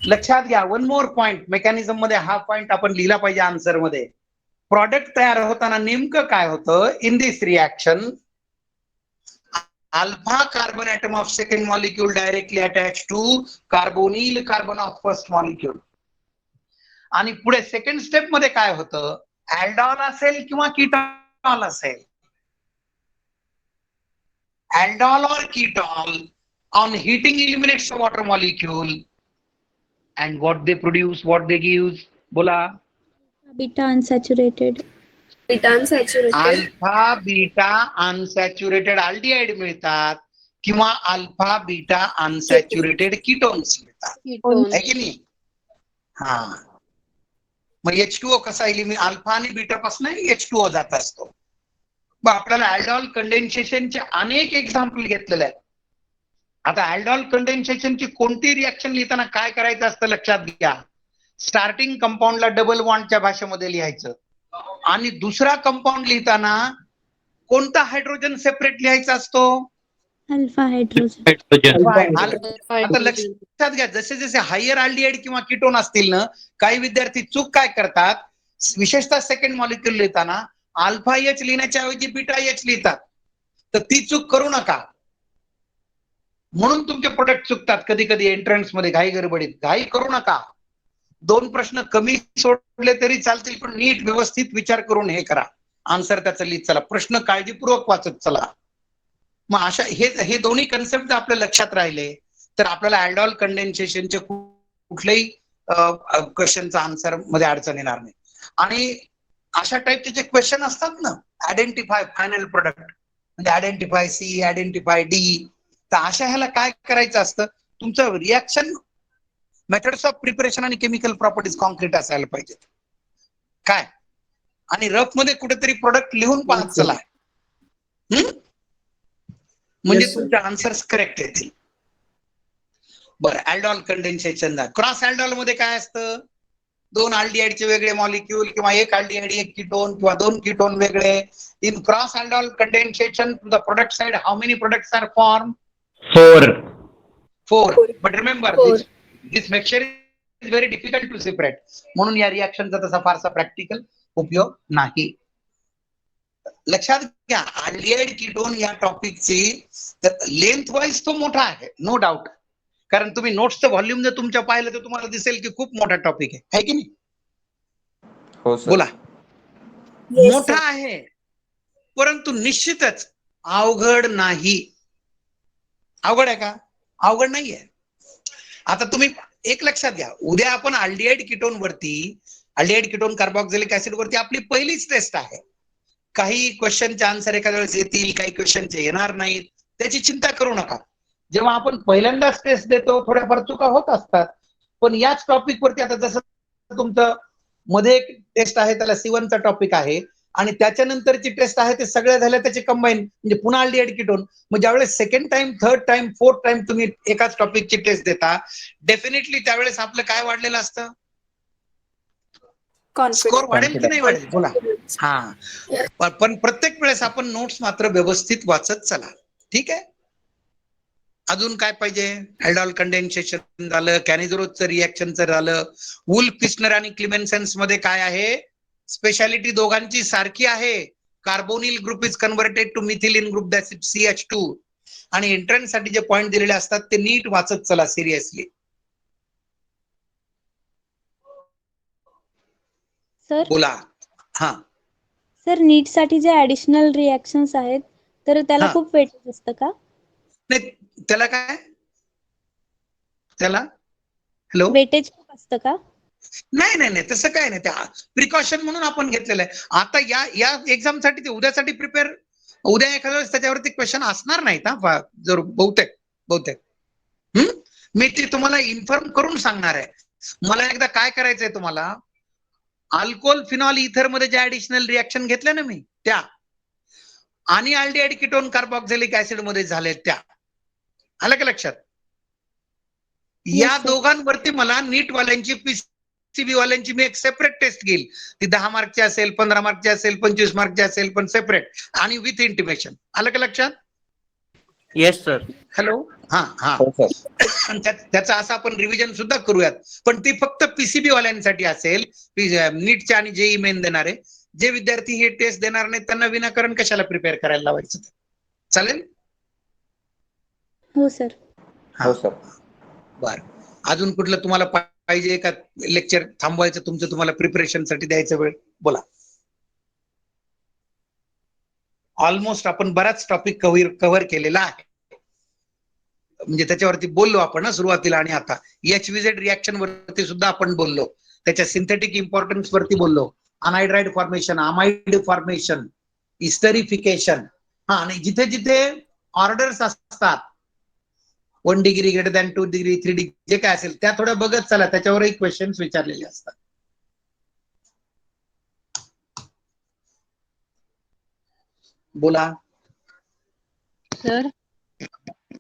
लक्षात घ्या. वन मोर पॉइंट, मेकॅनिझम मध्ये हा पॉइंट आपण लिहिला पाहिजे आन्सर मध्ये. प्रॉडक्ट तयार होताना नेमकं काय होतं? In this reaction alpha carbon atom of second molecule directly attach to carbonyl carbon of first molecule. आणि पुढे सेकंड स्टेप मध्ये काय होतं? aldol असेल किंवा कीटॉल असेल, aldol or ketol on heating eliminates the water molecule, and what they produce, what they give, बोला. Beta unsaturated alpha beta unsaturated aldehyde मिळतात किंवा अल्फा बीटा अनसॅच्युरेटेड कीटोन्स मिळतात, है की नाही? हा, मग H2O कसा अल्फा आणि बीटा पासून H2O जात असतो. आपल्याला aldol कंडेन्सेशनचे अनेक एक्झाम्पल घेतलेले आहेत. आता aldol कंडेन्सेशनची कोणती रिएक्शन लिहिताना काय करायचं असतं लक्षात घ्या. स्टार्टिंग कंपाऊंडला डबल बॉन्डच्या भाषेमध्ये लिहायचं आणि दुसरा कंपाऊंड लिहिताना कोणता हायड्रोजन सेपरेट लिहायचा असतो? Alpha hydrogen. आता लक्षात घ्या, जसे जसे हायर अल्डिहाइड किंवा कीटोन असतील ना, काही विद्यार्थी चूक काय करतात, विशेषतः सेकंड मॉलिक्यूल लिहिताना अल्फा एच लिहिण्याच्या ऐवजी बीटा एच लिहितात. तर ती चूक करू नका, म्हणून तुमचे प्रोडक्ट चुकतात कधी कधी एंट्रन्स मध्ये घाई गडबडीत. घाई करू नका. 2 प्रश्न कमी सोडले तरी चालतील, पण नीट व्यवस्थित विचार करून हे करा, आन्सर त्याचं लिहित चला, प्रश्न काळजीपूर्वक वाचत चला. मग अशा हे दोन्ही कन्सेप्ट आपल्या लक्षात राहिले तर आपल्याला aldol कंडेन्सेशनचे कुठल्याही क्वेश्चनचा आन्सर मध्ये अडचण येणार नाही. आणि अशा टाईपचे जे क्वेश्चन असतात ना, आयडेंटिफाय फायनल प्रोडक्ट म्हणजे आयडेंटिफाय सी, आयडेंटिफाय डी, तर अशा ह्याला काय करायचं असतं, तुमचं रिएक्शन मेथड्स ऑफ प्रिपरेशन आणि केमिकल प्रॉपर्टीज कॉन्क्रीट असायला पाहिजे काय, आणि रफ मध्ये कुठेतरी प्रोडक्ट लिहून पाहत चला, म्हणजे तुमचे आन्सर्स करेक्ट येतील. बरं, aldol कंडेन्सेशन दा क्रॉस aldol मध्ये काय असतं? 2 अल्डिहाइडचे वेगळे मॉलिक्यूल किंवा एक अल्डिहाइड एक कीटोन किंवा 2 कीटोन वेगळे. In cross aldol condensation to the product side how many products are form? 4. But remember this mixture is very difficult to separate, म्हणून या रिएक्शनचा तसा फारसा प्रॅक्टिकल उपयोग नाही. लक्षात घ्या, अल्डिहाइड कीटोन या टॉपिकची लेंथ वाईज तो मोठा आहे, नो डाऊट, कारण तुम्ही नोट्सचं व्हॉल्यूम जर तुमच्या पाहिलं तर तुम्हाला दिसेल की खूप मोठा टॉपिक आहे की नाही? हो सर. बोला. मोठा आहे परंतु निश्चितच अवघड नाही. अवघड आहे का? अवघड नाहीये. आता तुम्ही एक लक्षात घ्या, उद्या आपण अल्डिहाइड कीटोन वरती अल्डिहाइड कीटोन कार्बोक्सिलिक ऍसिड वरती आपली पहिलीच टेस्ट आहे. काही क्वेश्चनचे आन्सर एखाद्या वेळेस येतील, काही क्वेश्चनचे येणार नाहीत, त्याची चिंता करू नका. जेव्हा आपण पहिल्यांदाच टेस्ट देतो थोड्याफार चुका होत असतात, पण याच टॉपिक वरती आता जसं तुमचं मध्ये एक टेस्ट आहे त्याला C1 चा टॉपिक आहे आणि त्याच्यानंतरची टेस्ट आहे ते सगळ्या झाल्या त्याचे कंबाईन म्हणजे पुन्हा अल्डिहाइड कीटोन. मग ज्यावेळेस second time, third time, fourth time तुम्ही एकाच टॉपिकची टेस्ट देता, डेफिनेटली त्यावेळेस आपलं काय वाढलेलं असतं, स्कोर वाढेल की नाही वाढेल बोला. हा, पण प्रत्येक वेळेस आपण नोट्स मात्र व्यवस्थित वाचत चला. ठीक आहे. अजून काय पाहिजे? अल्डॉल कंडेन्सेशन झालं, कॅनिझरोजचं रिएक्शनचं झालं. वुल्फ किस्नर आणि क्लिमेन्सेन्स मध्ये काय आहे? स्पेशालिटी दोघांची सारखी आहे. Carbonyl group is converted to methylene group that is CH2. आणि एंट्रन्स साठी जे पॉइंट दिलेले असतात ते नीट वाचत चला सिरियसली. सर बोला. हा सर, नीट साठी जे ऍडिशनल रिएक्शन्स आहेत तर त्याला हा. खूप वेटेज असतं का? नाही त्याला काय, त्याला हॅलो, वेटेज खूप असतं का? नाही नाही नाही तसं काय नाही, त्या प्रिकॉशन म्हणून आपण घेतलेलं आहे. आता या एक्झाम साठी ते उद्यासाठी प्रिपेअर, उद्या एखाद्या वेळेस त्याच्यावरती क्वेश्चन असणार नाहीत हा जरूर, बहुतेक मी ते तुम्हाला इन्फॉर्म करून सांगणार आहे. मला एकदा काय करायचंय तुम्हाला, अल्कोहोल फिनॉल इथर मध्ये ज्या ऍडिशनल रिएक्शन घेतल्या ना मी त्या, आणि अल्डिहाइड कीटोन कार्बोक्सिलिक ऍसिड मध्ये झाले त्या, आलं का लक्षात? या sir. दोघांवरती मला नीट वाल्यांची, PCB वाल्यांची मी एक सेपरेट टेस्ट घेईल. ती 10 मार्कची असेल, 15 मार्कची असेल, 25 मार्कची असेल, पण सेपरेट आणि विथ इंटिमेशन. आलं का लक्षात? Yes sir. हॅलो. हा हा. हो सर. आणि त्याचा असं आपण रिव्हिजन सुद्धा करूयात, पण ती फक्त PCB वाल्यांसाठी असेल. नीटच्या आणि JEE मेन देणारे जे विद्यार्थी हे टेस्ट देणार नाहीत त्यांना विनाकारण कशाला प्रिपेअर करायला लावायचं? चालेल? हो सर. हो सर. बर, अजून कुठलं तुम्हाला पाहिजे का? लेक्चर थांबवायचं तुमचं, तुम्हाला प्रिपरेशन साठी द्यायचं वेळ? बोला. ऑलमोस्ट आपण बराच टॉपिक कव्हर केलेला आहे, म्हणजे त्याच्यावरती बोललो आपण सुरुवातीला, आणि आता HVZ रिएक्शन वरती सुद्धा आपण बोललो, त्याच्या सिंथेटिक इम्पॉर्टन्स वरती बोललो, अनहायड्राइड फॉर्मेशन, अमाइड फॉर्मेशन, इस्टरिफिकेशन. हा, आणि जिथे जिथे ऑर्डर्स असतात 1 degree greater than 2 degree 3 degree जे काय असेल त्या थोड्या बघत चला, त्याच्यावरही क्वेश्चन्स विचारलेले असतात. बोला. सर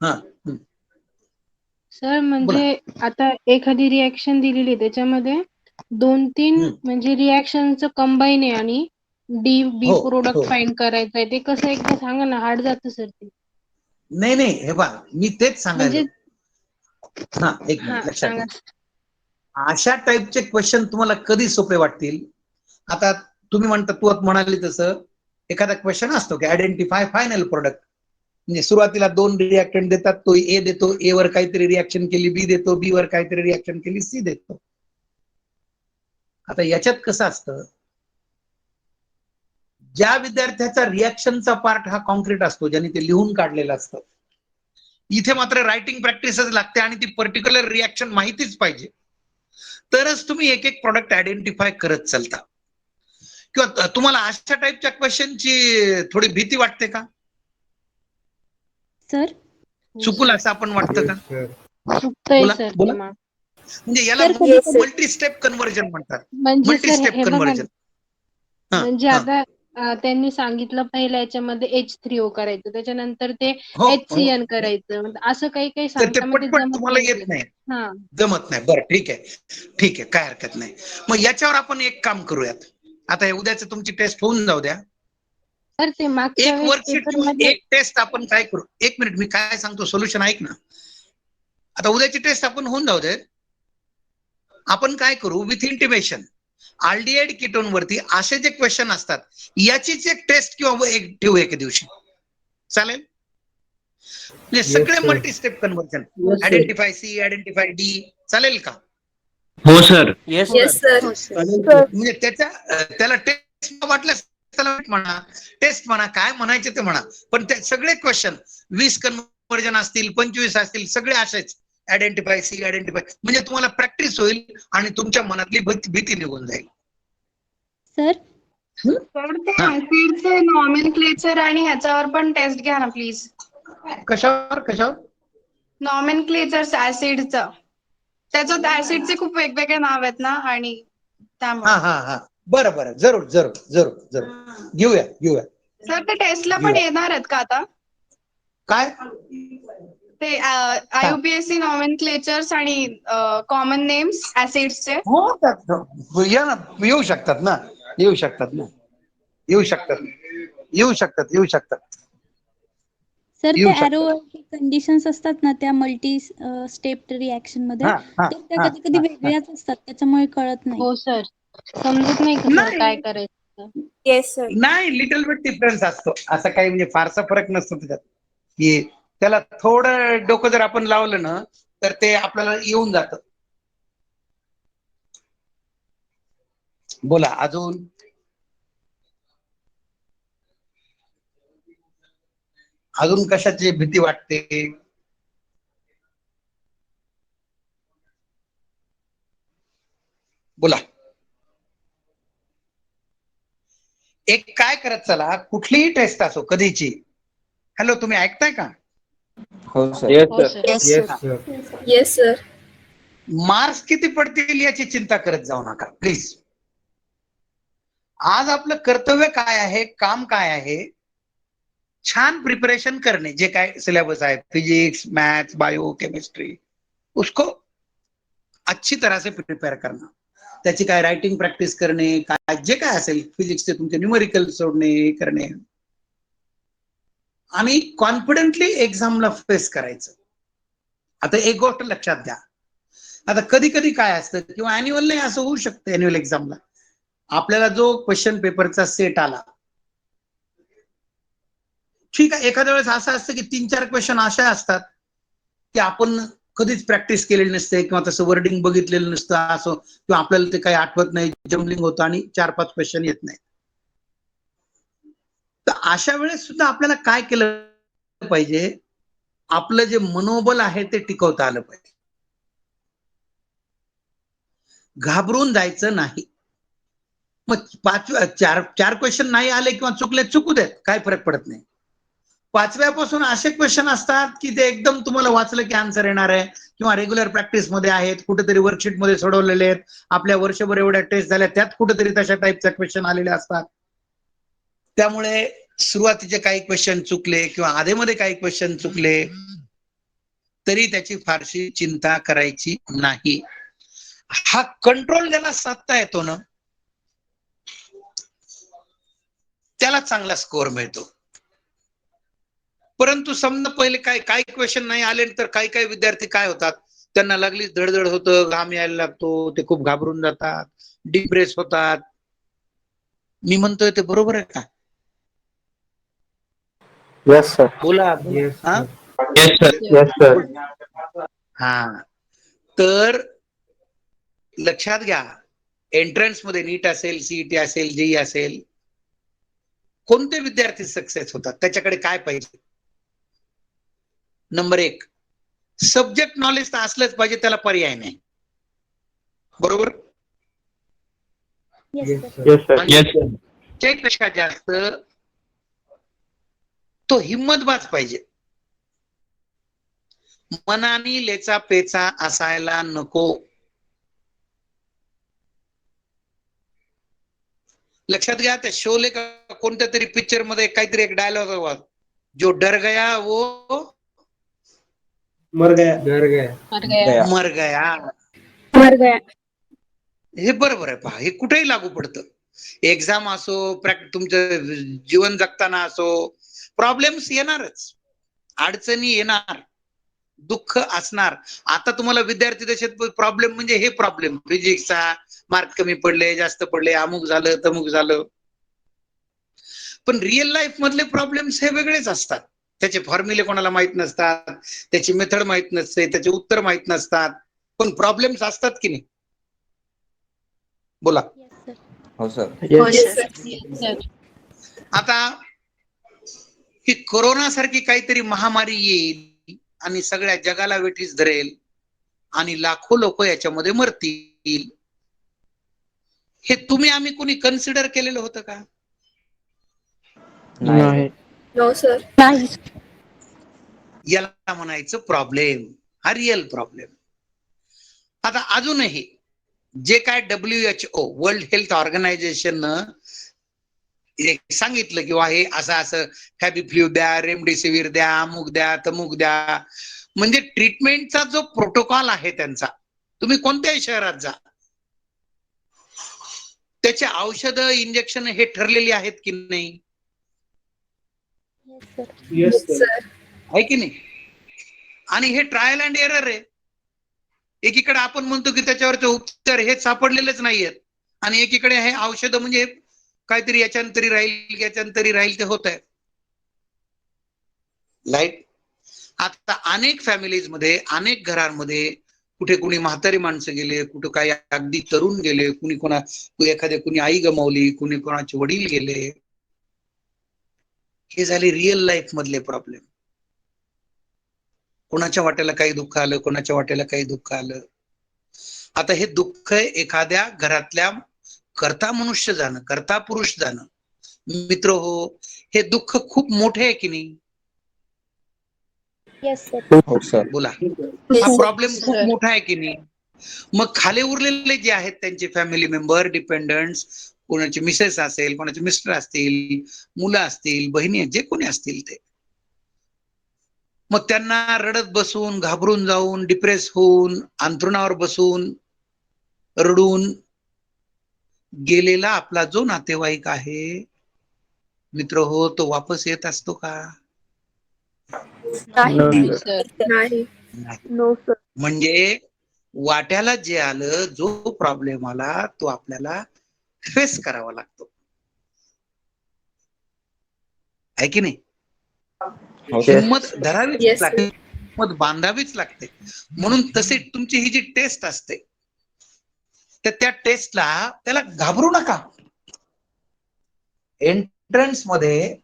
हा सर म्हणजे आता एखादी रिएक्शन दिलेली त्याच्यामध्ये 2-3 म्हणजे रिएक्शनचं कंबाईन आहे आणि DB हो, हो. प्रोडक्ट फाइंड करायचं आहे, ते कसं एकदा सांगा ना, हार्ड जातं सर ते. नाही हे बघा, मी तेच सांगायला. म्हणजे हा, एक हा मिनिट लक्षात सांगा. घ्या. अशा टाईपचे क्वेश्चन तुम्हाला कधी सोपे वाटतील? आता तुम्ही म्हणता, तू म्हणाली तसं एखादा क्वेश्चन असतो की आयडेंटिफाय फायनल प्रोडक्ट, म्हणजे सुरुवातीला 2 रिएक्टंट देतात, तो A देतो, A वर काहीतरी रिएक्शन केली B देतो, B वर काहीतरी रिएक्शन केली C देतो. आता याच्यात कसं असतं, ज्या विद्यार्थ्याचा रिएक्शनचा पार्ट हा कॉन्क्रीट असतो, ज्यांनी ते लिहून काढलेलं असतं, इथे मात्र रायटिंग प्रॅक्टिसच लागते आणि ती पर्टिक्युलर रिएक्शन माहितीच पाहिजे, तरच तुम्ही एक एक प्रोडक्ट आयडेंटिफाय करत चालता. किंवा तुम्हाला अशा टाईपच्या क्वेश्चनची थोडी भीती वाटते का? सर चुकूल असं आपण वाटतं का? चुकतंय बोला सर बोला. ते मग. म्हणजे याला Sir, मल्टी स्टेप कन्व्हर्जन म्हणतात. म्हणजे मल्टी सर स्टेप हे बघा कन्व्हर्जन. ना, म्हणजे आता त्यांनी सांगितलं पहिल्या याच्यामध्ये H3O करायचं, त्याच्यानंतर ते हो, हो. HCN करायचं, म्हणजे असं काही तर ते सांगता मग ते पटपट जमत तुम्हाला येत नाही. नाही, हा जमत नाही. बरं ठीक आहे, काय हरकत नाही. मग याच्यावर आपण एक काम करूयात. आता हे उद्याच तुमची टेस्ट होऊन जाऊ द्या. सर ते मागच्या एक वेळेस वर्कशीट पेपर किंवा मध्ये एक टेस्ट आपण काय करू, एक मिनिट मी काय सांगतो, सोल्युशन ऐक ना. आता उद्याची टेस्ट आपण होऊन जाऊ दे. आपण काय करू, विथ इंटिमेशन अल्डिहाइड कीटोन वरती असे जे क्वेश्चन असतात याचीच एक टेस्ट किंवा एक ठेवू एके दिवशी, चालेल? म्हणजे सगळे multi step conversion, identify C, identify D, चालेल का? हो सर. Yes sir. म्हणजे त्याला टेस्ट वाटल्यास त्याला म्हणा, टेस्ट म्हणा, काय म्हणायचे ते म्हणा, पण ते सगळे क्वेश्चन 20 कन्व्हर्जन असतील, 25 असतील, सगळे असेच आयडेंटिफाय C, आयडेंटिफाय, म्हणजे तुम्हाला प्रॅक्टिस होईल आणि तुमच्या मनातली भीती निघून जाईल. सर तर ते ऍसिडचे नॉमेनक्लेचर आणि ह्याच्यावर पण टेस्ट घ्या ना प्लीज. कशावर नॉमेनक्लेचर ऍसिडचं, त्याच्यात ऍसिडचे खूप वेगवेगळे नाव आहेत ना, आणि त्यामुळे. हा बरं जरूर घेऊया. सर ते टेस्टला पण येणार आहेत का आता? काय ते IUPAC नॉमेनक्लेचर्स आणि कॉमन नेम्स ऍसिड्सचे. हो या ना, येऊ शकतात ना. सर येऊ ते शकतात. ॲरोवरती कंडिशन्स असतात ना, त्या मल्टी स्टेप रिॲक्शन मध्ये, तर त्या कधी कधी वेगळ्याच असतात, त्याच्यामुळे कळत नाही. हो सर, समजत नाही का सर काय करायचं. Yes sir. नाही, लिटल बिट डिफरन्स असतो. असं काही म्हणजे फारसा फरक नसतो त्याच्यात, की त्याला थोडं डोकं जर आपण लावलं ना तर ते आपल्याला येऊन जातं. बोला अजून कशाची भीती वाटते? बोला. एक काय करत चला, कुठलीही टेस्ट असो कधीची. हॅलो, तुम्ही ऐकताय का? हो सर. हो सर. Yes sir. मार्क्स किती पडतील याची चिंता करत जाऊ नका प्लीज. आज आपलं कर्तव्य काय आहे, काम काय आहे? छान प्रिपरेशन करणे. जे काय सिलेबस आहे, फिजिक्स, मैथ्स, बायो, केमिस्ट्री, उसको अच्छी तरह से प्रिपेयर करना. त्याची काय रायटिंग प्रॅक्टिस करणे, काय जे काय असेल, फिजिक्सचे तुमचे न्यूमेरिकल सोडणे करणे, आणि कॉन्फिडेंटली एक्झामला फेस करायचं. आता एक गोष्ट लक्षात घ्या, आता कधी कधी काय असतं, किंवा अॅन्युअल नाही असं होऊ शकतं, अॅन्युअल एक्झामला आपल्याला जो क्वेश्चन पेपरचा सेट आला, ठीक आहे, एखाद्या वेळेस असं असतं की 3-4 क्वेश्चन अशा असतात की आपण कधीच प्रॅक्टिस केलेली नसते, किंवा तसं वर्डिंग बघितलेलं नसतं असं, किंवा आपल्याला ते काही आठवत नाही, जम्बलिंग होतं आणि 4-5 क्वेश्चन येत नाही. तर अशा वेळेस सुद्धा आपल्याला काय केलं पाहिजे, आपलं जे मनोबल आहे ते टिकवता आलं पाहिजे. घाबरून जायचं नाही. मग 4 क्वेश्चन नाही आले किंवा चुकले, चुकू देत, काय फरक पडत नाही. 5व्यापासून असे क्वेश्चन असतात की ते एकदम तुम्हाला वाचलं की आन्सर येणार आहे, किंवा रेग्युलर प्रॅक्टिस मध्ये आहेत, कुठेतरी वर्कशीट मध्ये सोडवलेले आहेत, आपल्या वर्षभर एवढ्या टेस्ट झाल्या त्यात कुठेतरी तशा टाईपचा क्वेश्चन आलेले असतात. त्यामुळे सुरुवातीचे काही क्वेश्चन चुकले किंवा आधेमध्ये काही क्वेश्चन चुकले तरी त्याची फारशी चिंता करायची नाही. हा कंट्रोल ज्याला साधता येतो ना, त्याला चांगला स्कोअर मिळतो. परंतु समजा पहिले काही क्वेश्चन नाही आले तर काही विद्यार्थी काय होतात, त्यांना लागली धडधड होतं, घाम यायला लागतो, ते खूप घाबरून जातात, डिप्रेस होतात. मी म्हणतोय ते बरोबर आहे का? Yes sir. बोला. Yes sir. हा, तर लक्षात घ्या, एंट्रन्स मध्ये नीट असेल, सीईटी असेल, जेई असेल, कोणते विद्यार्थी सक्सेस होतात त्याच्याकडे काय पाहिजे? नंबर 1, सब्जेक्ट नॉलेज तर असलंच पाहिजे, त्याला पर्याय नाही. बरोबर? पेक्षा जास्त तो हिम्मतबाज पाहिजे. मनाने लेचा पेचा असायला नको. लक्षात घ्या, त्या शोले का कोणत्या तरी पिक्चर मध्ये काहीतरी एक डायलॉग होता, जो डर गया वो मर गया. मर गया. मर गया. हे बरोबर आहे. पहा, हे कुठेही लागू पडतं. एक्झाम असो, तुमचं जीवन जगताना असो, प्रॉब्लेम्स येणारच, अडचणी येणार, दुःख असणार. आता तुम्हाला विद्यार्थी दशेत प्रॉब्लेम म्हणजे हे प्रॉब्लेम, फिजिक्सचा मार्क कमी पडले, जास्त पडले, अमुक झालं, तमुक झालं. पण रिअल लाईफ मधले प्रॉब्लेम्स हे वेगळेच असतात. त्याचे फॉर्म्युले कोणाला माहित नसतात, त्याची मेथड माहित नसते, त्याचे उत्तर माहित नसतात, पण प्रॉब्लेम्स असतात की नाही? बोला. हो सर. आता ही कोरोना सारखी काहीतरी महामारी येईल आणि सगळ्या जगाला वेठीस धरेल आणि लाखो लोक याच्यामध्ये मरतील. हे तुम्ही आम्ही कोणी कन्सिडर केलेलं होतं का? नाही. No sir. नाही. याला म्हणायचं प्रॉब्लेम, हा रिअल प्रॉब्लेम. आता अजूनही जे काय WHO वर्ल्ड हेल्थ ऑर्गनायझेशननं सांगितलं किंवा हे असं असं फॅबिफ्ल्यू द्या, रेमडेसिवीर द्या, अमुक द्या, तमुक द्या, म्हणजे ट्रीटमेंटचा जो प्रोटोकॉल आहे त्यांचा, तुम्ही कोणत्याही शहरात जा, त्याचे औषधं इंजेक्शन हे ठरलेली आहेत की नाही? Yes sir. सर. आहे की नाही? आणि हे ट्रायल अँड एरर आहे. एकीकडे आपण म्हणतो की त्याच्यावरचे उपचार हे सापडलेलेच नाहीयेत, आणि एकीकडे हे औषधं म्हणजे काहीतरी याच्यानंतरी राहील याच्यानंतरी राहील ते होत आहे. लाईट. आता अनेक फॅमिलीज मध्ये, अनेक घरांमध्ये कुठे कुणी म्हातारी माणसं गेले, कुठे काही अगदी तरुण गेले, कुणी आई गमावली, कुणी कोणाचे वडील गेले. हे झाले रिअल लाईफ मधले प्रॉब्लेम. कोणाच्या वाट्याला काही दुःख आलं, कोणाच्या वाट्याला काही दुःख आलं. आता हे दुःख एखाद्या घरातल्या कर्ता मनुष्य जाणं, कर्ता पुरुष जाणं, मित्र हो, हे दुःख खूप मोठे आहे की नाही? Yes sir. हो सर. बोला. Yes, हा sir. प्रॉब्लेम खूप मोठा आहे की नाही? मग खाली उरलेले जे आहेत त्यांचे फॅमिली मेंबर, डिपेंडंट्स, कोणाचे मिसेस असेल, कोणाचे मिस्टर असतील, मुलं असतील, बहिणी, जे कोणी असतील ते, मग त्यांना रडत बसून, घाबरून जाऊन, डिप्रेस होऊन, अंथरुणावर बसून रडून गेलेला आपला जो नातेवाईक आहे, मित्र हो, तो वापस येत असतो का? नाही. No sir. म्हणजे वाट्याला जे आलं, जो प्रॉब्लेम आला, तो आपल्याला फेस करावा लागतो, आहे की नाही? हो सर. हिंमत धरावीच Yes, लागते, sir. हिंमत बांधावीच लागते. म्हणून तसे तुमची ही जी टेस्ट असते, तर त्या टेस्टला त्याला घाबरू नका. एंट्रन्स मध्ये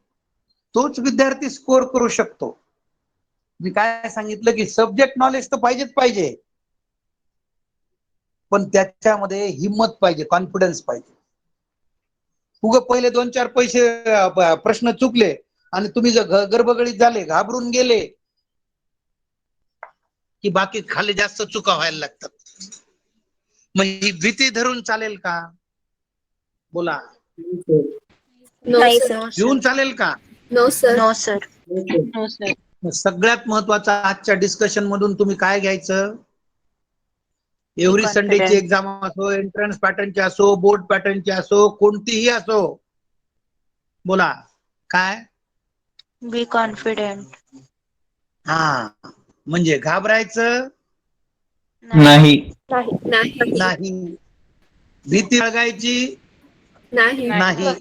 तोच विद्यार्थी स्कोर करू शकतो. मी काय सांगितलं की सब्जेक्ट नॉलेज तर पाहिजेच पाहिजे, पण त्याच्यामध्ये हिम्मत पाहिजे, कॉन्फिडन्स पाहिजे. उगा पहिले 2-4 प्रश्न चुकले आणि तुम्ही जर गडबडीत झाले, घाबरून गेले, की बाकी खाली जास्त चुका व्हायला लागतात. मग ही भीती धरून चालेल का? बोला. No, नाही sir. सर. घेऊन चालेल का? No, sir. No sir. No sir. सगळ्यात महत्वाचा आजच्या डिस्कशन मधून तुम्ही काय घ्यायचं? एव्हरी संडेची एक्झाम असो, एंट्रन्स पॅटर्नची असो, बोर्ड पॅटर्नची असो, कोणतीही असो, बोला काय? Be confident. हा, म्हणजे घाबरायचं नाही. नाही. नाही, भीती बाळगायची नाही. नाही.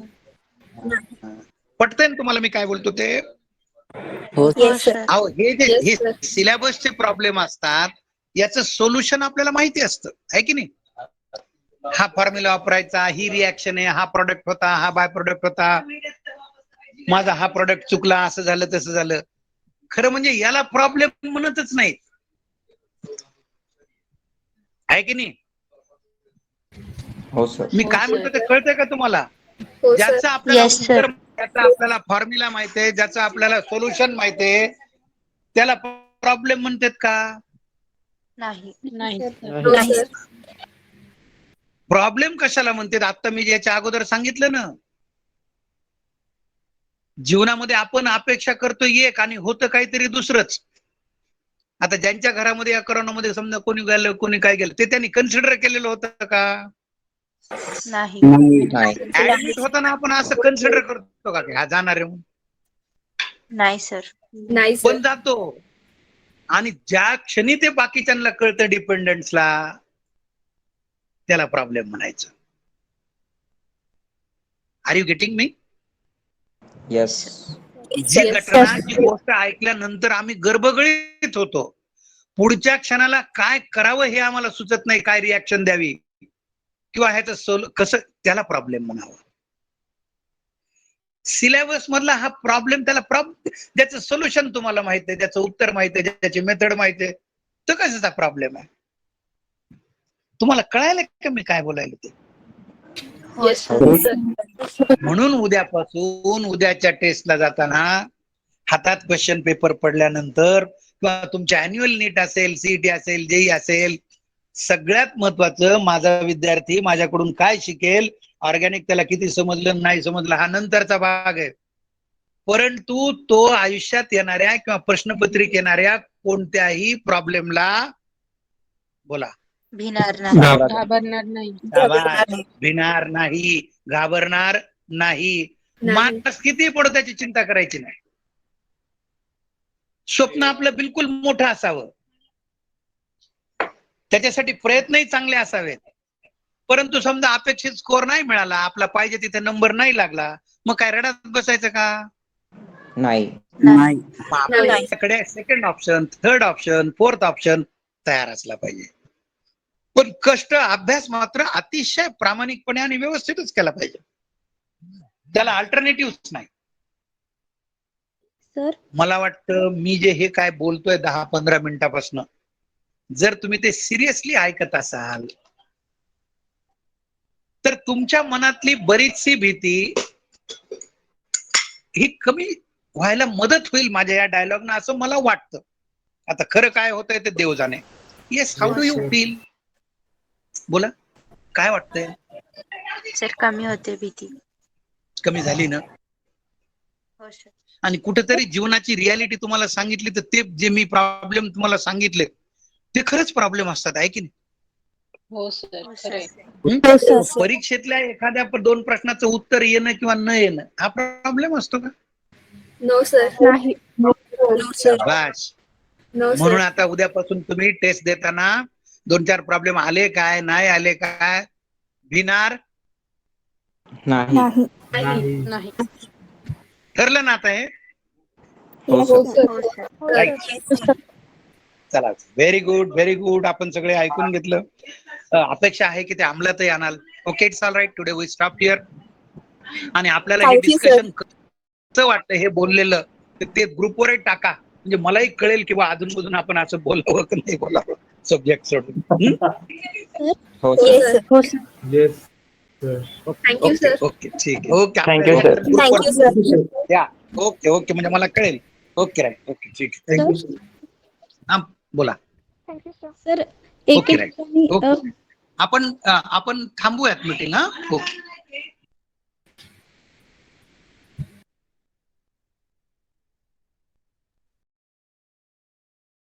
पटतंय ना तुम्हाला मी काय बोलतो ते? Yes sir. अहो, हे जे Yes, हे sir. सिलेबसचे प्रॉब्लेम असतात, याचं सोल्युशन आपल्याला माहिती असतं, आहे की नाही? हा फॉर्म्युला वापरायचा, ही रिॲक्शन आहे, हा प्रोडक्ट होता, हा बाय प्रोडक्ट होता, माझा हा प्रोडक्ट चुकला, असं झालं तसं झालं. खरं म्हणजे याला प्रॉब्लेम म्हणतच नाही, आहे की नाही? हो सर. मी काय म्हणतो ते कळतंय का तुम्हाला? हो, sir. ज्याचं आपल्याला Yes, sir. उत्तर, ज्याचा आपल्याला फॉर्म्युला माहितीये, ज्याचं आपल्याला सोल्युशन माहितीये, त्याला प्रॉब्लेम म्हणतात का? नाही. No, sir. प्रॉब्लेम कशाला म्हणतात? आता मी याच्या अगोदर सांगितलं ना, जीवनामध्ये आपण अपेक्षा करतो एक आणि होतं काहीतरी दुसरंच. आता ज्यांच्या घरामध्ये या कोरोनामध्ये समजा कोणी गेलं, कोणी काय गेलं, ते त्यांनी कन्सिडर केलेलं होतं का? नाही. नाही. ऍडमिट होताना आपण असं कन्सिडर करतो का हा जाणार आहे म्हणून? नाही सर. नाही, sir. पण जातो. आणि ज्या क्षणी ते बाकीच्यांना कळतं, डिपेंडन्सला, त्याला प्रॉब्लेम म्हणायचं. Are you getting me? Yes. जी Yes, घटना, sir. जी गोष्ट ऐकल्यानंतर आम्ही गर्भगळीत होतो, पुढच्या क्षणाला काय करावं हे आम्हाला सुचत नाही, काय रिॲक्शन द्यावी किंवा ह्याचं कसं, त्याला प्रॉब्लेम म्हणावं. सिलेबस मधला हा प्रॉब्लेम, त्याला ज्याचं सोल्युशन तुम्हाला माहित आहे, त्याचं उत्तर माहित आहे, त्याची मेथड माहित आहे, तो कशाचा प्रॉब्लेम आहे? तुम्हाला कळायला का मी काय बोलायला ते? Yes, sir. म्हणून उद्यापासून उद्याच्या टेस्टला जाताना हातात क्वेश्चन पेपर पडल्यानंतर किंवा तुमच्या अॅन्युअल नीट असेल, सीईटी असेल, जेई असेल, सगळ्यात महत्वाचं माझा विद्यार्थी माझ्याकडून काय शिकेल, ऑर्गॅनिक त्याला किती समजलं नाही समजलं हा नंतरचा भाग आहे. परंतु तो आयुष्यात येणाऱ्या किंवा प्रश्नपत्रिक येणाऱ्या कोणत्याही प्रॉब्लेमला बोला भिणार नाही. घाबरणार नाही. शाबास, भिणार नाही, घाबरणार नाही. मार्क्स किती पडो त्याची चिंता करायची नाही. स्वप्न आपलं बिलकुल मोठं असावं, त्याच्यासाठी प्रयत्नही चांगले असावेत. परंतु समजा अपेक्षित स्कोअर नाही मिळाला, आपला पाहिजे तिथे नंबर नाही लागला, मग काय रडात बसायचं का? नाही. आपल्याकडे second option, third option, fourth option तयार असला पाहिजे. पण कष्ट अभ्यास मात्र अतिशय प्रामाणिकपणे आणि व्यवस्थितच केला पाहिजे. त्याला अल्टरनेटिव्ह नाही. सर मला वाटतं मी जे हे काय बोलतोय 10-15 मिनिटापासून, जर तुम्ही ते सिरियसली ऐकत असाल तर तुमच्या मनातली बरीचशी भीती ही कमी व्हायला मदत होईल माझ्या या डायलॉगनं, असं मला वाटतं. आता खरं काय होतंय ते देव जाणे. Yes, how do you feel? बोला, काय वाटतंय? सर कमी होते भीती. कमी झाली ना? हो सर. आणि कुठेतरी जीवनाची रियालिटी तुम्हाला सांगितली तर ते जे मी प्रॉब्लेम तुम्हाला सांगितले ते खरंच प्रॉब्लेम असतात, आहे की नाही? हो सर. हो सर. परीक्षेतल्या एखाद्या 2 प्रश्नाचं उत्तर येणं किंवा न येणं हा प्रॉब्लेम असतो का? No sir. नाही. शाबास. नो म्हणून सर. आता उद्यापासून तुम्ही टेस्ट देताना 2-4 प्रॉब्लेम आले काय, नाही आले काय, भिणार नाही. नाही. ठरलं ना आता हे? हो हो सर. सर. Right. चला, व्हेरी गुड, व्हेरी गुड. आपण सगळे ऐकून घेतलं. अपेक्षा आहे की ते अंमलातही आणाल. Okay, it's all right. Today we stop here. आणि आपल्याला हे Thank you, डिस्कशन कसं वाटतं हे बोललेलं ते ग्रुपवरही टाका, म्हणजे मलाही कळेल किंवा अजून आपण असं बोलावं की नाही बोलावं सब्जेक्ट सोडून. हो हो सर. सर. हो sir. Yes thank you sir. Okay, ठीक आहे. Okay, Thank you, sir. Thank you sir. या. ओके, ओके, म्हणजे मला कळेल. Okay, right. ओके, ठीक आहे. थँक्यू. हा, बोला. सर एक ओके, एक राईट. ठिकाणी, ओके. आपण थांबूयात मीटिंग. हा, ओके.